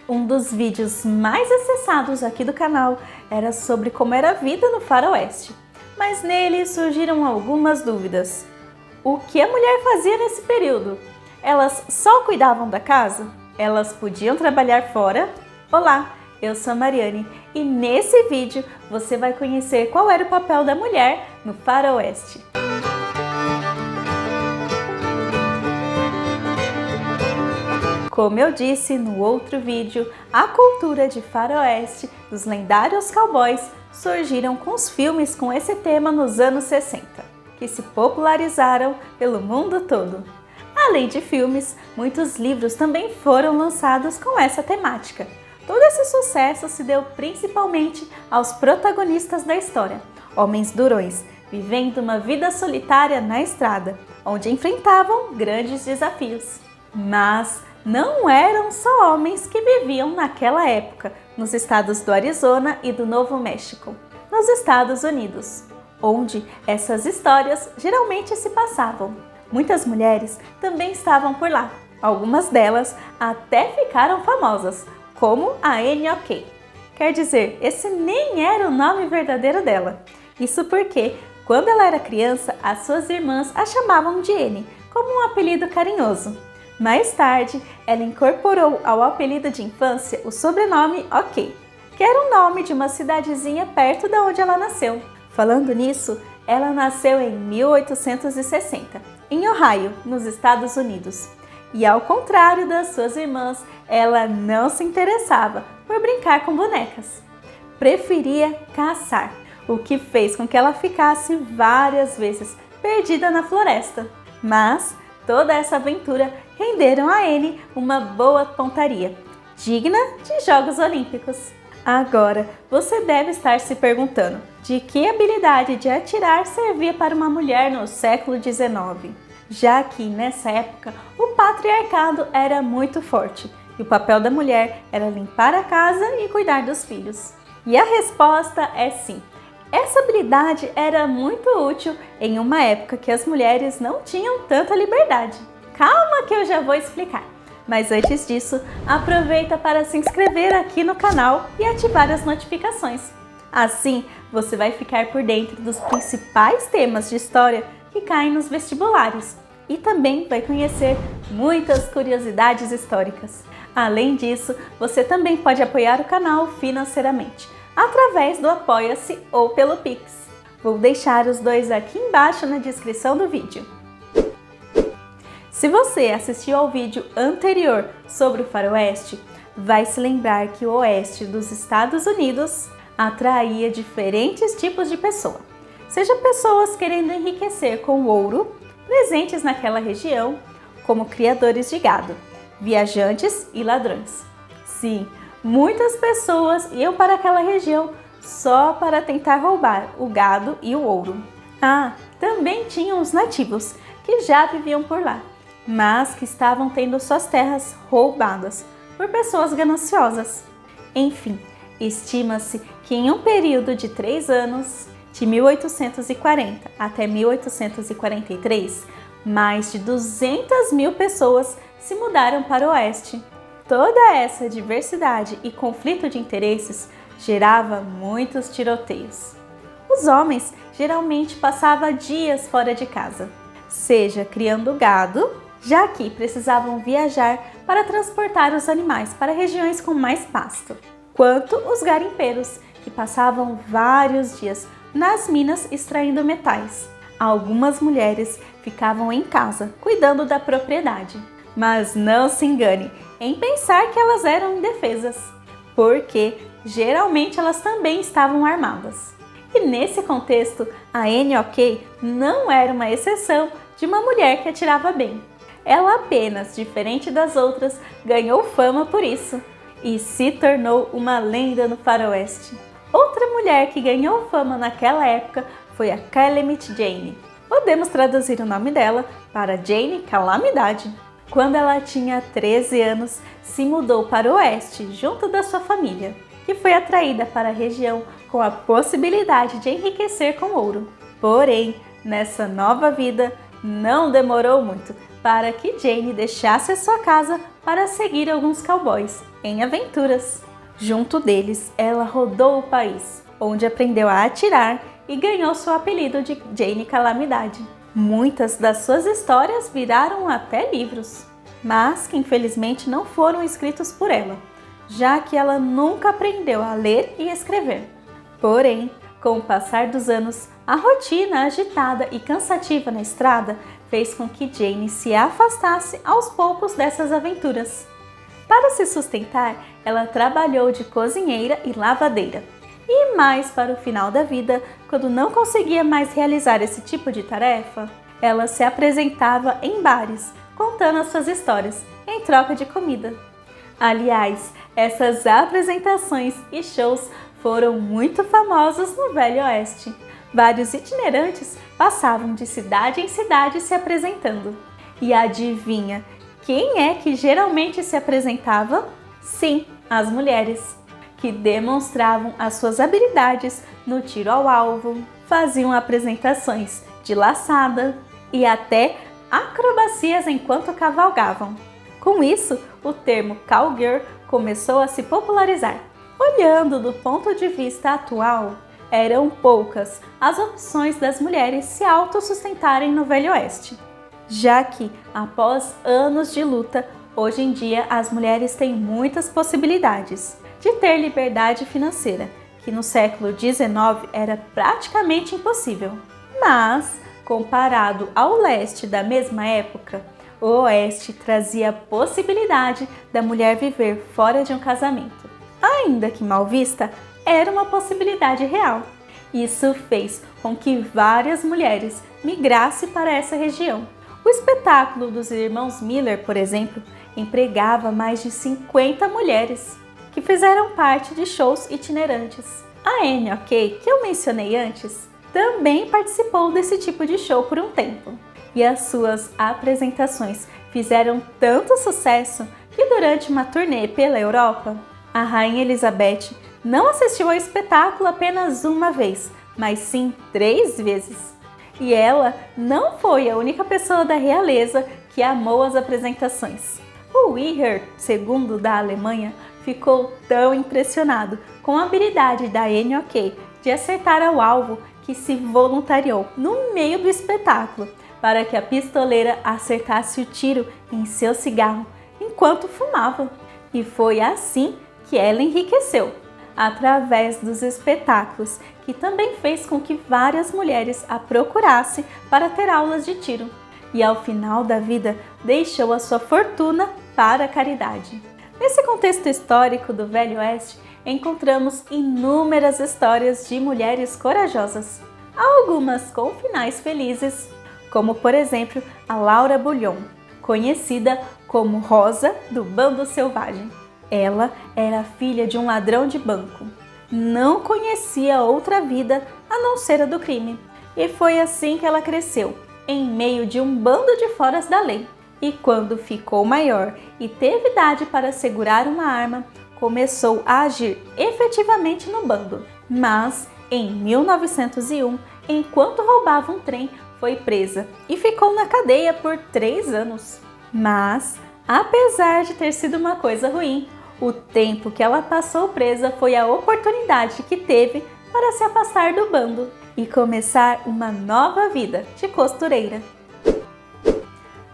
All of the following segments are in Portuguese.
Um dos vídeos mais acessados aqui do canal era sobre como era a vida no faroeste, mas nele surgiram algumas dúvidas. O que a mulher fazia nesse período? Elas só cuidavam da casa? Elas podiam trabalhar fora? Olá, eu sou a Mariane e nesse vídeo você vai conhecer qual era o papel da mulher no faroeste. Como eu disse no outro vídeo, a cultura de faroeste dos lendários cowboys surgiram com os filmes com esse tema nos anos 60, que se popularizaram pelo mundo todo. Além de filmes, muitos livros também foram lançados com essa temática. Todo esse sucesso se deu principalmente aos protagonistas da história, homens durões, vivendo uma vida solitária na estrada, onde enfrentavam grandes desafios. Mas não eram só homens que viviam naquela época nos estados do Arizona e do Novo México, nos Estados Unidos, onde essas histórias geralmente se passavam. Muitas mulheres também estavam por lá, algumas delas até ficaram famosas, como a Annie Ok. Quer dizer, esse nem era o nome verdadeiro dela. Isso porque, quando ela era criança, as suas irmãs a chamavam de Annie, como um apelido carinhoso. Mais tarde, ela incorporou ao apelido de infância o sobrenome Ok, que era o nome de uma cidadezinha perto de onde ela nasceu. Falando nisso, ela nasceu em 1860, em Ohio, nos Estados Unidos. E ao contrário das suas irmãs, ela não se interessava por brincar com bonecas. Preferia caçar, o que fez com que ela ficasse várias vezes perdida na floresta. Mas toda essa aventura renderam a Annie uma boa pontaria, digna de Jogos Olímpicos. Agora, você deve estar se perguntando de que habilidade de atirar servia para uma mulher no século XIX, já que nessa época o patriarcado era muito forte e o papel da mulher era limpar a casa e cuidar dos filhos. E a resposta é sim. Essa habilidade era muito útil em uma época que as mulheres não tinham tanta liberdade. Calma que eu já vou explicar. Mas antes disso, aproveita para se inscrever aqui no canal e ativar as notificações. Assim, você vai ficar por dentro dos principais temas de história que caem nos vestibulares e também vai conhecer muitas curiosidades históricas. Além disso, você também pode apoiar o canal financeiramente, através do Apoia-se ou pelo Pix. Vou deixar os dois aqui embaixo na descrição do vídeo. Se você assistiu ao vídeo anterior sobre o faroeste, vai se lembrar que o oeste dos Estados Unidos atraía diferentes tipos de pessoa. Seja pessoas querendo enriquecer com ouro, presentes naquela região, como criadores de gado, viajantes e ladrões. Sim, muitas pessoas iam para aquela região só para tentar roubar o gado e o ouro. Também tinham os nativos, que já viviam por lá, mas que estavam tendo suas terras roubadas por pessoas gananciosas. Enfim, estima-se que em um período de 3 anos, de 1840 até 1843, mais de 200 mil pessoas se mudaram para o oeste. Toda essa diversidade e conflito de interesses gerava muitos tiroteios. Os homens geralmente passavam dias fora de casa, seja criando gado, já que precisavam viajar para transportar os animais para regiões com mais pasto, quanto os garimpeiros, que passavam vários dias nas minas extraindo metais. Algumas mulheres ficavam em casa, cuidando da propriedade. Mas não se engane em pensar que elas eram indefesas, porque geralmente elas também estavam armadas. E nesse contexto, a Annie Ok não era uma exceção de uma mulher que atirava bem. Ela apenas, diferente das outras, ganhou fama por isso e se tornou uma lenda no faroeste. Outra mulher que ganhou fama naquela época foi a Calamity Jane. Podemos traduzir o nome dela para Jane Calamidade. Quando ela tinha 13 anos, se mudou para o oeste junto da sua família, que foi atraída para a região com a possibilidade de enriquecer com ouro. Porém, nessa nova vida, não demorou muito para que Jane deixasse a sua casa para seguir alguns cowboys em aventuras. Junto deles, ela rodou o país, onde aprendeu a atirar e ganhou seu apelido de Jane Calamidade. Muitas das suas histórias viraram até livros, mas que infelizmente não foram escritos por ela, já que ela nunca aprendeu a ler e escrever. Porém, com o passar dos anos, a rotina agitada e cansativa na estrada fez com que Jane se afastasse aos poucos dessas aventuras. Para se sustentar, ela trabalhou de cozinheira e lavadeira. E mais para o final da vida, quando não conseguia mais realizar esse tipo de tarefa, ela se apresentava em bares, contando as suas histórias, em troca de comida. Aliás, essas apresentações e shows foram muito famosos no Velho Oeste. Vários itinerantes passavam de cidade em cidade se apresentando. E adivinha, quem é que geralmente se apresentava? Sim, as mulheres, que demonstravam as suas habilidades no tiro ao alvo, faziam apresentações de laçada e até acrobacias enquanto cavalgavam. Com isso, o termo cowgirl começou a se popularizar. Olhando do ponto de vista atual, eram poucas as opções das mulheres se autossustentarem no Velho Oeste, já que, após anos de luta, hoje em dia as mulheres têm muitas possibilidades de ter liberdade financeira, que no século XIX era praticamente impossível. Mas, comparado ao leste da mesma época, o oeste trazia a possibilidade da mulher viver fora de um casamento. Ainda que mal vista, era uma possibilidade real. Isso fez com que várias mulheres migrassem para essa região. O espetáculo dos irmãos Miller, por exemplo, empregava mais de 50 mulheres, que fizeram parte de shows itinerantes. A Annie Ok, que eu mencionei antes, também participou desse tipo de show por um tempo. E as suas apresentações fizeram tanto sucesso que durante uma turnê pela Europa, a Rainha Elizabeth não assistiu ao espetáculo apenas uma vez, mas sim 3 vezes. E ela não foi a única pessoa da realeza que amou as apresentações. O Wilhelm II da Alemanha ficou tão impressionado com a habilidade da Annie Ok de acertar ao alvo que se voluntariou no meio do espetáculo para que a pistoleira acertasse o tiro em seu cigarro enquanto fumava. E foi assim que ela enriqueceu, através dos espetáculos, que também fez com que várias mulheres a procurassem para ter aulas de tiro. E ao final da vida, deixou a sua fortuna para a caridade. Nesse contexto histórico do Velho Oeste, encontramos inúmeras histórias de mulheres corajosas, algumas com finais felizes, como por exemplo a Laura Bullion, conhecida como Rosa do Bando Selvagem. Ela era filha de um ladrão de banco. Não conhecia outra vida a não ser a do crime. E foi assim que ela cresceu, em meio de um bando de foras da lei. E quando ficou maior e teve idade para segurar uma arma, começou a agir efetivamente no bando. Mas, em 1901, enquanto roubava um trem, foi presa e ficou na cadeia por 3 anos. Mas, apesar de ter sido uma coisa ruim, o tempo que ela passou presa foi a oportunidade que teve para se afastar do bando e começar uma nova vida de costureira.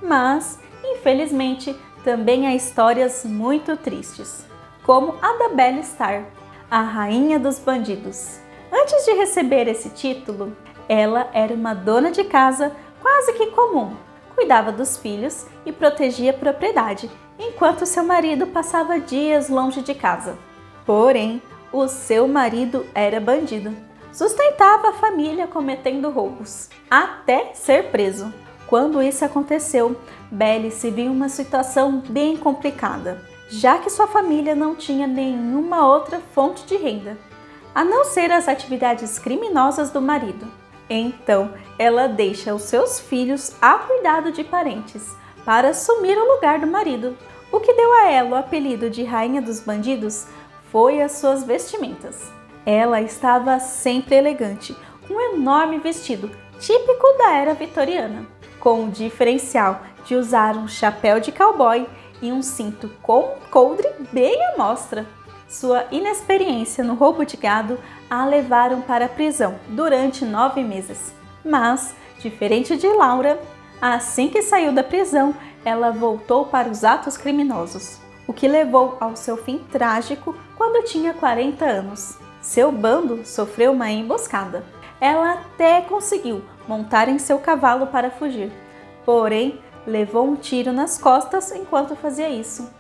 Mas, infelizmente, também há histórias muito tristes, como a da Belle Starr, a rainha dos bandidos. Antes de receber esse título, ela era uma dona de casa quase que comum. Cuidava dos filhos e protegia a propriedade, enquanto seu marido passava dias longe de casa. Porém, o seu marido era bandido. Sustentava a família cometendo roubos, até ser preso. Quando isso aconteceu, Belle se viu em uma situação bem complicada, já que sua família não tinha nenhuma outra fonte de renda, a não ser as atividades criminosas do marido. Então, ela deixa os seus filhos a cuidado de parentes para assumir o lugar do marido. O que deu a ela o apelido de Rainha dos Bandidos foi as suas vestimentas. Ela estava sempre elegante, com um enorme vestido típico da era vitoriana, com o diferencial de usar um chapéu de cowboy e um cinto com coldre bem à mostra. Sua inexperiência no roubo de gado a levaram para a prisão durante 9 meses. Mas, diferente de Laura, assim que saiu da prisão, ela voltou para os atos criminosos, o que levou ao seu fim trágico quando tinha 40 anos. Seu bando sofreu uma emboscada. Ela até conseguiu montar em seu cavalo para fugir, porém levou um tiro nas costas enquanto fazia isso.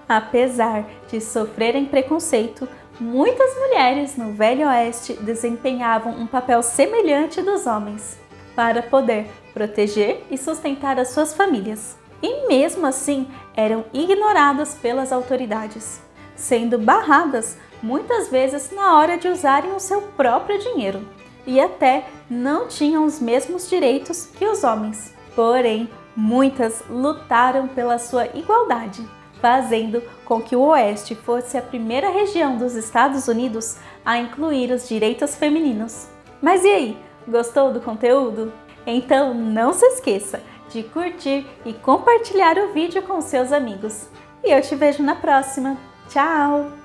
Apesar de sofrerem preconceito, muitas mulheres no Velho Oeste desempenhavam um papel semelhante dos homens, para poder proteger e sustentar as suas famílias. E mesmo assim, eram ignoradas pelas autoridades, sendo barradas muitas vezes na hora de usarem o seu próprio dinheiro. E até não tinham os mesmos direitos que os homens. Porém, muitas lutaram pela sua igualdade, fazendo com que o Oeste fosse a primeira região dos Estados Unidos a incluir os direitos femininos. Mas e aí, gostou do conteúdo? Então não se esqueça de curtir e compartilhar o vídeo com seus amigos. E eu te vejo na próxima. Tchau!